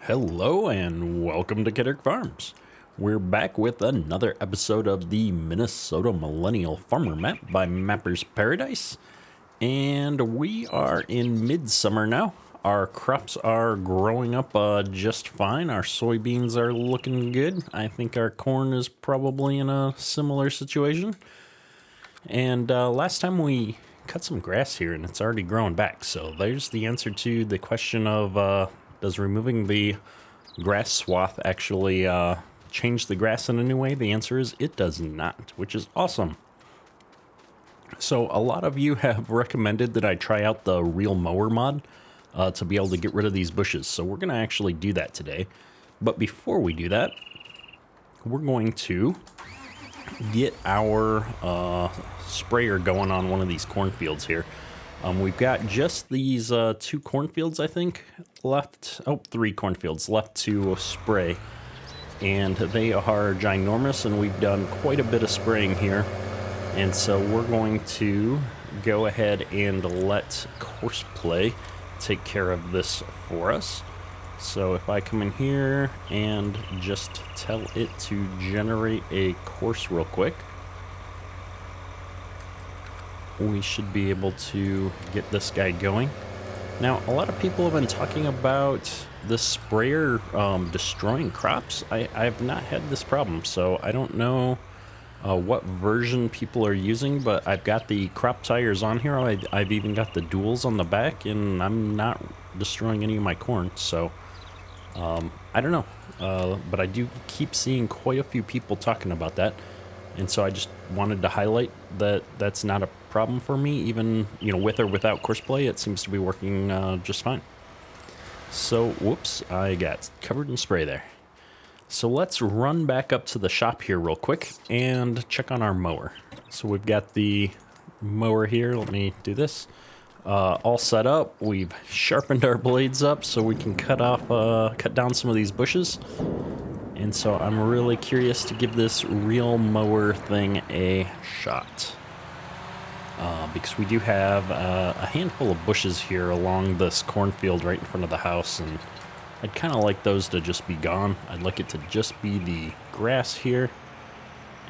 Hello and welcome to Kidder Farms. We're back with another episode of the Minnesota Millennial Farmer map by Mapper's Paradise. And we are in midsummer now. Our crops are growing up just fine. Our soybeans are looking good. I think our corn is probably in a similar situation. And last time we cut some grass here and it's already growing back. So there's the answer to the question of does removing the grass swath actually change the grass in a new way? The answer is it does not, which is awesome. So a lot of you have recommended that I try out the Real Mower mod to be able to get rid of these bushes. So we're going to actually do that today. But before we do that, we're going to get our sprayer going on one of these cornfields here. We've got just these two cornfields, I think, left. Oh, three cornfields left to spray. And they are ginormous, and we've done quite a bit of spraying here. And so we're going to go ahead and let Courseplay take care of this for us. So if I come in here and just tell it to generate a course real quick, we should be able to get this guy going. Now, a lot of people have been talking about the sprayer destroying crops. I've not had this problem, so I don't know what version people are using, but I've got the crop tires on here. I've even got the duals on the back, and I'm not destroying any of my corn, so I don't know. But I do keep seeing quite a few people talking about that, and so I just wanted to highlight that that's not a problem for me, even with or without Courseplay. It seems to be working just fine. So whoops, I got covered in spray there. So let's run back up to the shop here real quick and check on our mower. So we've got the mower here. Let me do this. All set up. We've sharpened our blades up so we can cut down some of these bushes. And so I'm really curious to give this Real Mower thing a shot. Because we do have a handful of bushes here along this cornfield right in front of the house, and I'd kind of like those to just be gone. I'd like it to just be the grass here.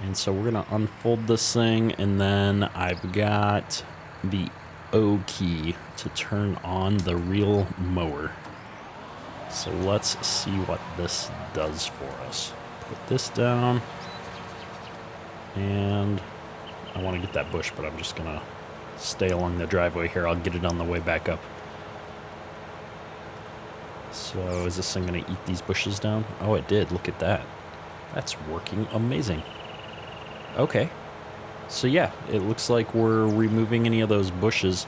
And so we're going to unfold this thing, and then I've got the O key to turn on the Real Mower. So let's see what this does for us. Put this down, and I want to get that bush, but I'm just going to stay along the driveway here. I'll get it on the way back up. So is this thing going to eat these bushes down? Oh, it did. Look at that. That's working amazing. Okay. So yeah, it looks like we're removing any of those bushes.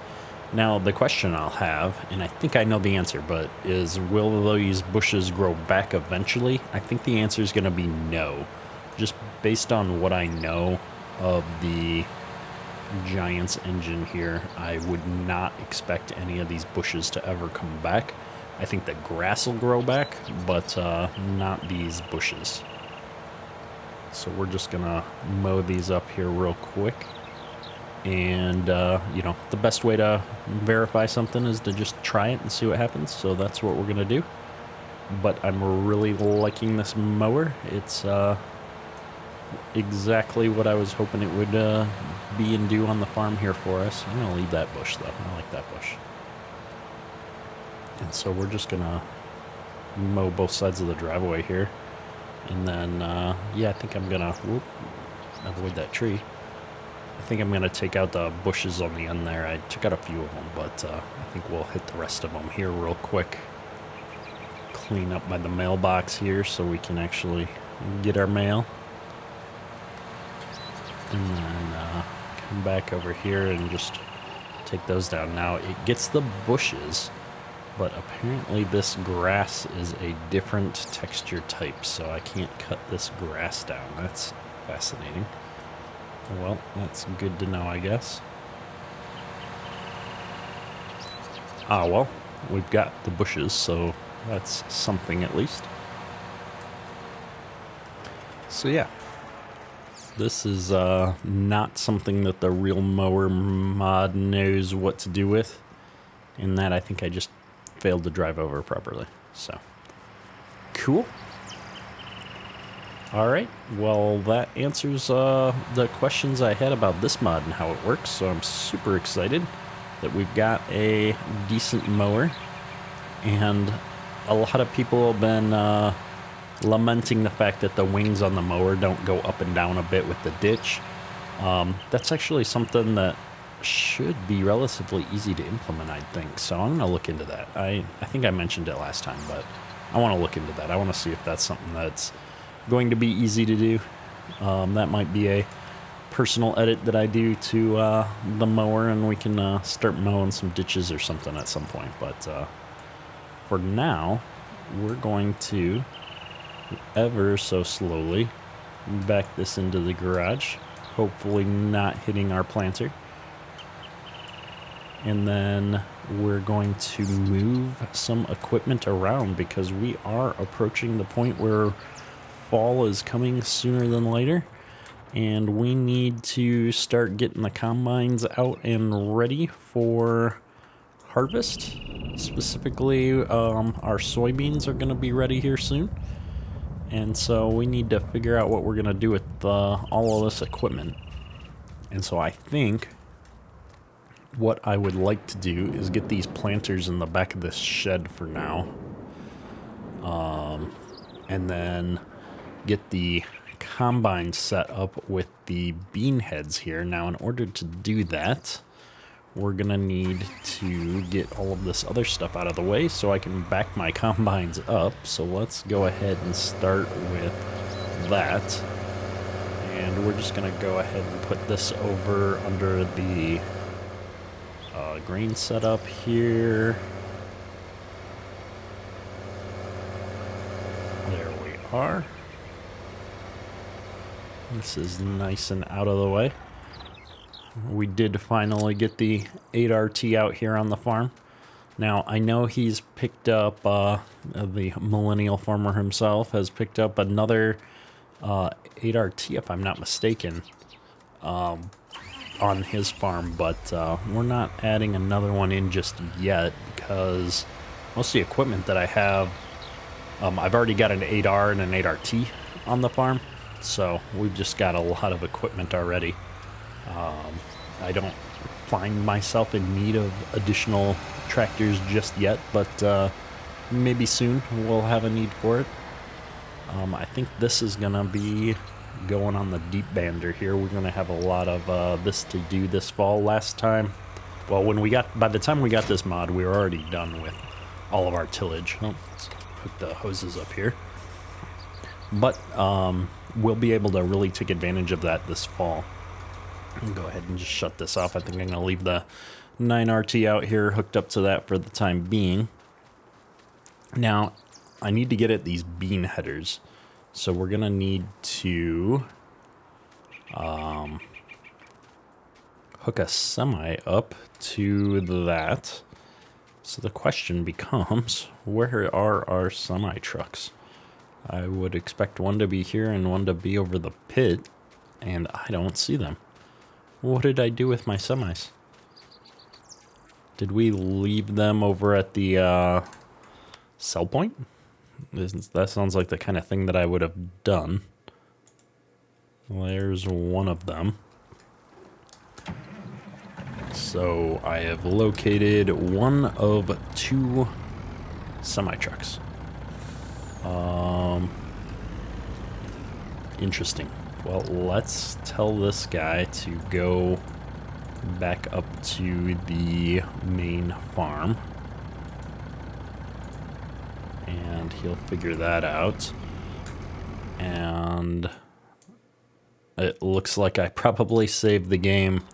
Now, the question I'll have, and I think I know the answer, but is will these bushes grow back eventually? I think the answer is going to be no. Just based on what I know of the Giants engine here, I would not expect any of these bushes to ever come back. I think the grass will grow back, but not these bushes. So we're just gonna mow these up here real quick. And the best way to verify something is to just try it and see what happens. So that's what we're gonna do. But I'm really liking this mower. It's exactly what I was hoping it would be and do on the farm here for us. I'm gonna leave that bush though. I like that bush. And so we're just gonna mow both sides of the driveway here. And then, I think I'm gonna avoid that tree. I think I'm gonna take out the bushes on the end there. I took out a few of them, but I think we'll hit the rest of them here real quick. Clean up by the mailbox here so we can actually get our mail. And then come back over here and just take those down. Now, it gets the bushes, but apparently this grass is a different texture type, so I can't cut this grass down. That's fascinating. Well, that's good to know, I guess. Well, we've got the bushes, so that's something at least. So yeah, this is not something that the Real Mower mod knows what to do with. In that, I think I just failed to drive over properly. So Cool. All right, well, that answers the questions I had about this mod and how it works, so I'm super excited that we've got a decent mower, and a lot of people have been lamenting the fact that the wings on the mower don't go up and down a bit with the ditch. That's actually something that should be relatively easy to implement, I think, so I'm going to look into that. I think I mentioned it last time, but I want to look into that. I want to see if that's something that's going to be easy to do. That might be a personal edit that I do to the mower, and we can start mowing some ditches or something at some point. But for now, we're going to ever so slowly back this into the garage, hopefully not hitting our planter. And then we're going to move some equipment around because we are approaching the point where fall is coming sooner than later, and we need to start getting the combines out and ready for harvest. Specifically, our soybeans are going to be ready here soon, and so we need to figure out what we're going to do with all of this equipment. And so I think what I would like to do is get these planters in the back of this shed for now, and then get the combine set up with the bean heads here. Now, in order to do that, we're gonna need to get all of this other stuff out of the way so I can back my combines up. So let's go ahead and start with that. And we're just gonna go ahead and put this over under the grain setup here. There we are. This is nice and out of the way. We did finally get the 8RT out here on the farm. Now, I know he's picked up, the Millennial Farmer himself has picked up another 8RT, if I'm not mistaken, on his farm, but we're not adding another one in just yet because most of the equipment that I have, I've already got an 8R and an 8RT on the farm. So we've just got a lot of equipment already. I don't find myself in need of additional tractors just yet, but maybe soon we'll have a need for it. I think this is going to be going on the deep bander here. We're going to have a lot of this to do this fall. Last time, well, by the time we got this mod, we were already done with all of our tillage. Oh, let's put the hoses up here. But we'll be able to really take advantage of that this fall. I'll go ahead and just shut this off. I think I'm going to leave the 9RT out here hooked up to that for the time being. Now, I need to get at these bean headers. So we're going to need to hook a semi up to that. So the question becomes, where are our semi trucks? I would expect one to be here and one to be over the pit, and I don't see them. What did I do with my semis? Did we leave them over at the sell point? That sounds like the kind of thing that I would have done. There's one of them. So I have located one of two semi-trucks. Interesting. Well, let's tell this guy to go back up to the main farm. And he'll figure that out. And it looks like I probably saved the game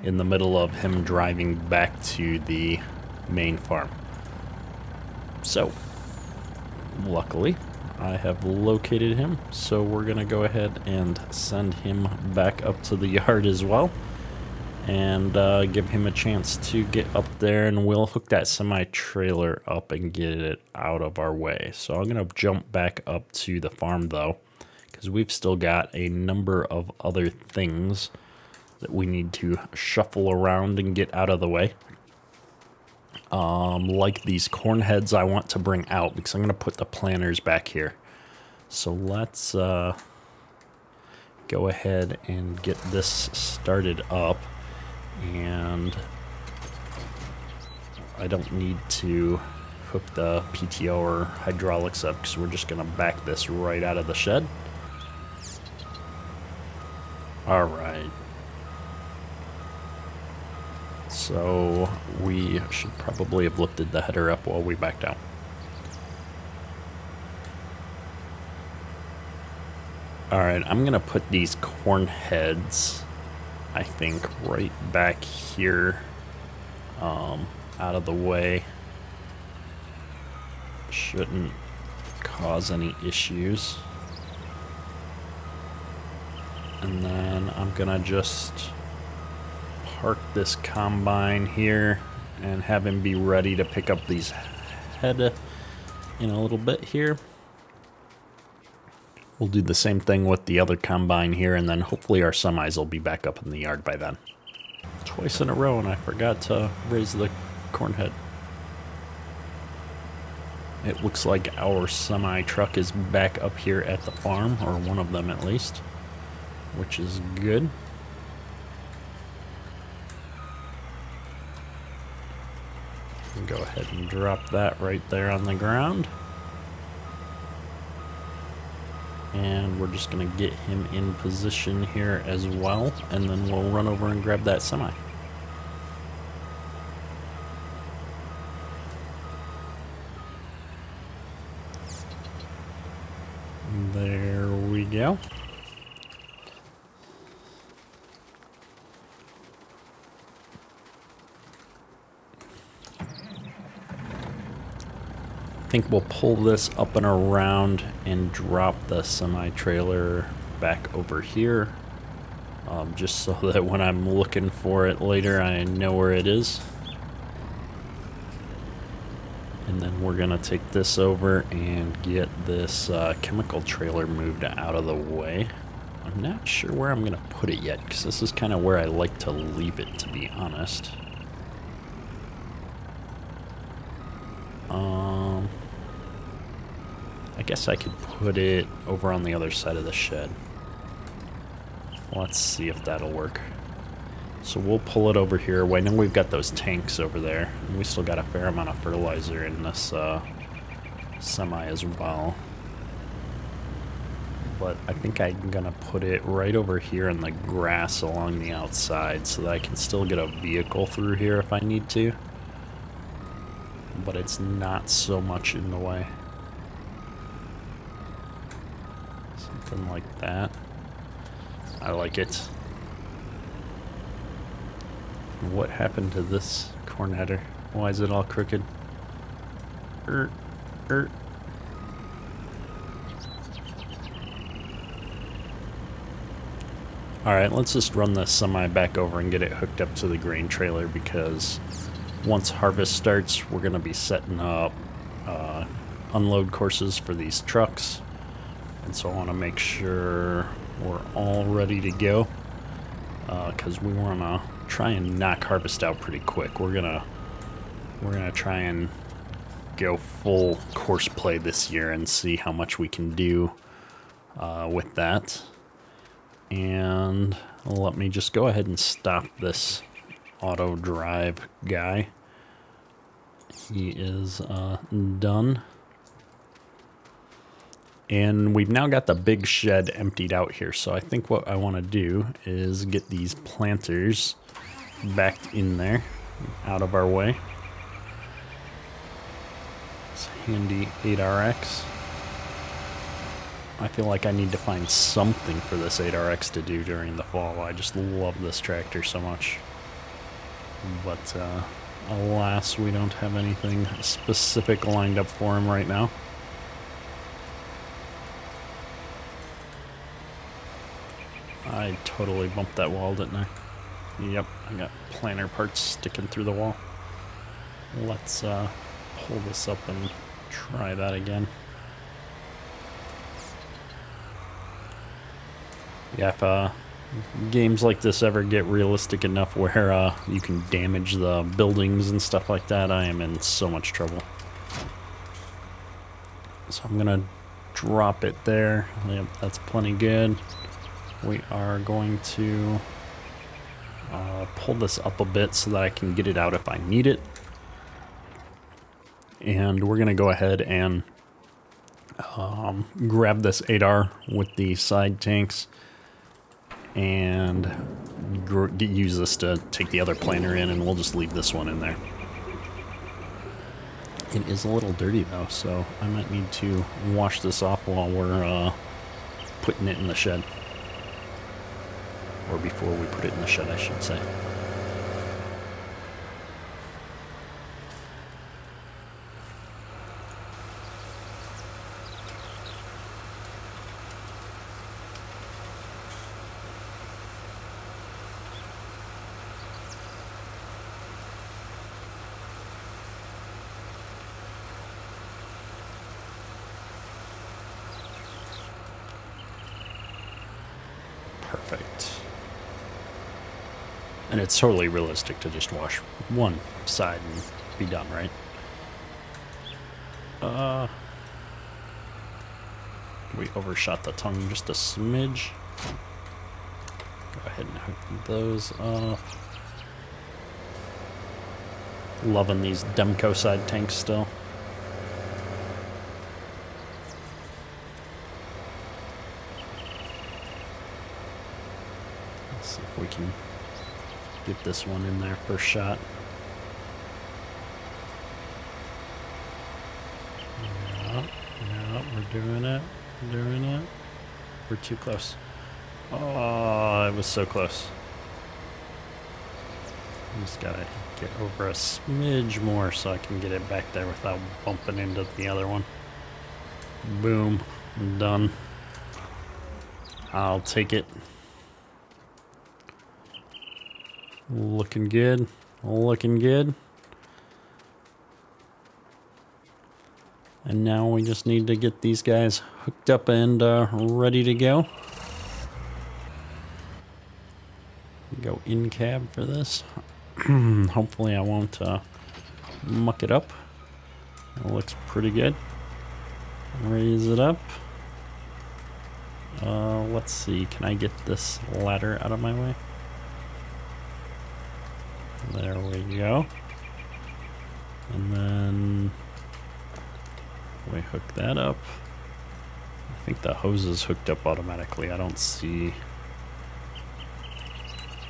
in the middle of him driving back to the main farm. So, luckily, I have located him, so we're going to go ahead and send him back up to the yard as well, and give him a chance to get up there, and we'll hook that semi-trailer up and get it out of our way. So I'm going to jump back up to the farm, though, because we've still got a number of other things that we need to shuffle around and get out of the way. Like these corn heads I want to bring out, because I'm going to put the planters back here. So let's go ahead and get this started up. And I don't need to hook the PTO or hydraulics up because we're just going to back this right out of the shed. All right. So we should probably have lifted the header up while we backed out. All right, I'm gonna put these corn heads, I think, right back here, out of the way. Shouldn't cause any issues. And then I'm gonna just park this combine here and have him be ready to pick up these head in a little bit here. We'll do the same thing with the other combine here, and then hopefully our semis will be back up in the yard by then. Twice in a row, and I forgot to raise the corn head. It looks like our semi truck is back up here at the farm, or one of them at least, which is good. Go ahead and drop that right there on the ground. And we're just going to get him in position here as well, and then we'll run over and grab that semi. There we go. I think we'll pull this up and around and drop the semi-trailer back over here, just so that when I'm looking for it later, I know where it is. And then we're gonna take this over and get this chemical trailer moved out of the way. I'm not sure where I'm gonna put it yet, because this is kind of where I like to leave it, to be honest. I guess I could put it over on the other side of the shed. Let's see if that'll work. So we'll pull it over here. Well, I know we've got those tanks over there, and we still got a fair amount of fertilizer in this semi as well. But I think I'm gonna put it right over here in the grass along the outside so that I can still get a vehicle through here if I need to. But it's not so much in the way. Something like that. I like it. What happened to this corn header? Why is it all crooked? Alright, let's just run the semi back over and get it hooked up to the grain trailer, because once harvest starts, we're going to be setting up unload courses for these trucks. And so I want to make sure we're all ready to go, because we want to try and knock harvest out pretty quick. We're gonna try and go full course play this year and see how much we can do with that. And let me just go ahead and stop this auto drive guy. He is done. And we've now got the big shed emptied out here, so I think what I want to do is get these planters back in there, out of our way. It's handy 8RX. I feel like I need to find something for this 8RX to do during the fall. I just love this tractor so much. But alas, we don't have anything specific lined up for him right now. I totally bumped that wall, didn't I? Yep, I got planter parts sticking through the wall. Let's pull this up and try that again. Yeah, if games like this ever get realistic enough where you can damage the buildings and stuff like that, I am in so much trouble. So I'm gonna drop it there. Yep, that's plenty good. We are going to pull this up a bit so that I can get it out if I need it. And we're going to go ahead and grab this 8R with the side tanks and use this to take the other planter in, and we'll just leave this one in there. It is a little dirty though, so I might need to wash this off while we're putting it in the shed. Or before we put it in the shed, I should say. Perfect. And it's totally realistic to just wash one side and be done, right? We overshot the tongue just a smidge. Go ahead and hook those up. Loving these Demco side tanks still. Let's see if we can get this one in there first shot. Yeah, we're doing it. We're doing it. We're too close. Oh, it was so close. Just gotta get over a smidge more so I can get it back there without bumping into the other one. Boom. I'm done. I'll take it. Looking good. Looking good. And now we just need to get these guys hooked up and ready to go. Go in cab for this. Hopefully I won't muck it up. It looks pretty good. Raise it up. Let's see. Can I get this ladder out of my way? There we go. And then we hook that up. I think the hose is hooked up automatically. I don't see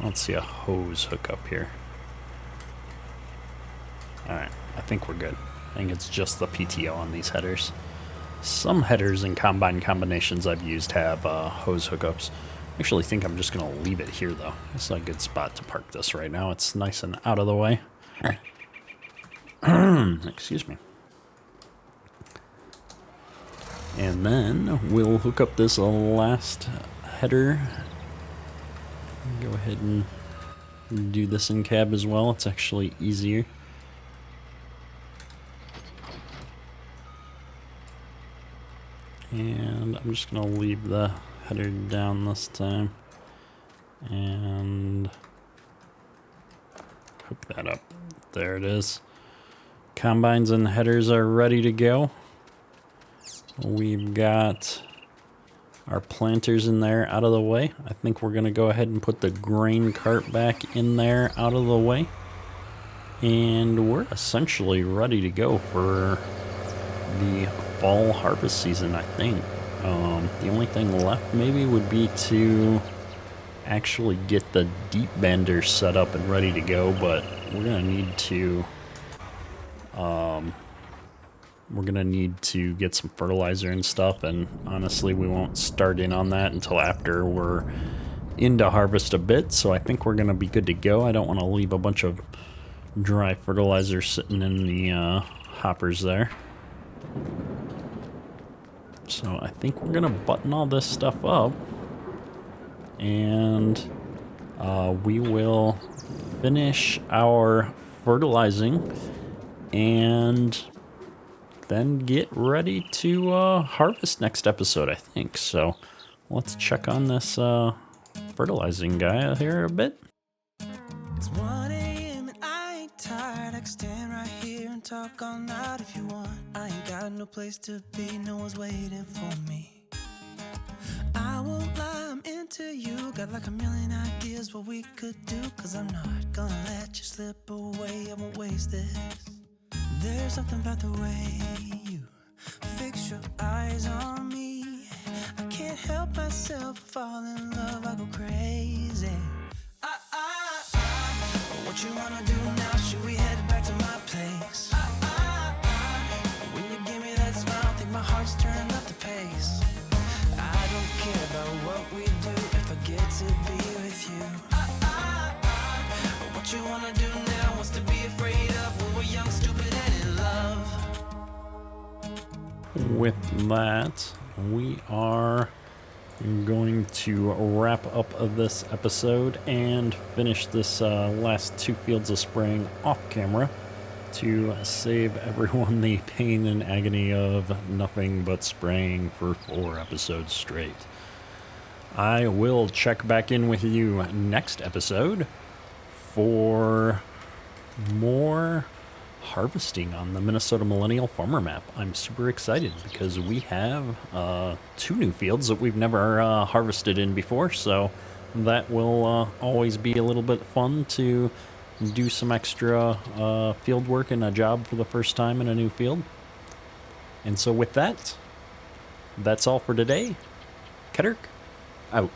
a hose hookup here. Alright, I think we're good. I think it's just the PTO on these headers. Some headers and combine combinations I've used have hose hookups. I actually think I'm just going to leave it here though. It's a good spot to park this right now. It's nice and out of the way. Excuse me. And then we'll hook up this last header. Go ahead and do this in cab as well. It's actually easier. And I'm just going to leave the header down this time and hook that up. There it is. Combines and headers are ready to go. We've got our planters in there out of the way. I think we're going to go ahead and put the grain cart back in there out of the way. And we're essentially ready to go for the fall harvest season, I think. The only thing left maybe would be to actually get the deep bender set up and ready to go, but we're going to need to get some fertilizer and stuff, and honestly we won't start in on that until after we're into harvest a bit, so I think we're going to be good to go. I don't want to leave a bunch of dry fertilizer sitting in the hoppers there. So I think we're going to button all this stuff up, and we will finish our fertilizing and then get ready to harvest next episode, I think. So let's check on this fertilizing guy here a bit. It's 1 a.m. and I ain't tired. I can stand right here and talk all night if you want. I ain't got no place to be, no one's waiting for me. I won't lie, I'm into you. Got like a million ideas what we could do. Cause I'm not gonna let you slip away, I won't waste this. There's something about the way you fix your eyes on me. I can't help myself, fall in love, I go crazy. What you wanna do now? Should we head back to my place? When you give me that smile, I think my heart's turned up the pace. I don't care about what we do if I get to be with you. What you wanna do now? What's to be afraid of when we're young, stupid, and in love? With that, we are going to wrap up this episode and finish this last 2 fields of spraying off camera to save everyone the pain and agony of nothing but spraying for 4 episodes straight. I will check back in with you next episode for more harvesting on the Minnesota Millennial Farmer map. I'm super excited because we have 2 new fields that we've never harvested in before, so that will always be a little bit fun to do some extra field work and a job for the first time in a new field. And so with that, that's all for today. Ketterk, out.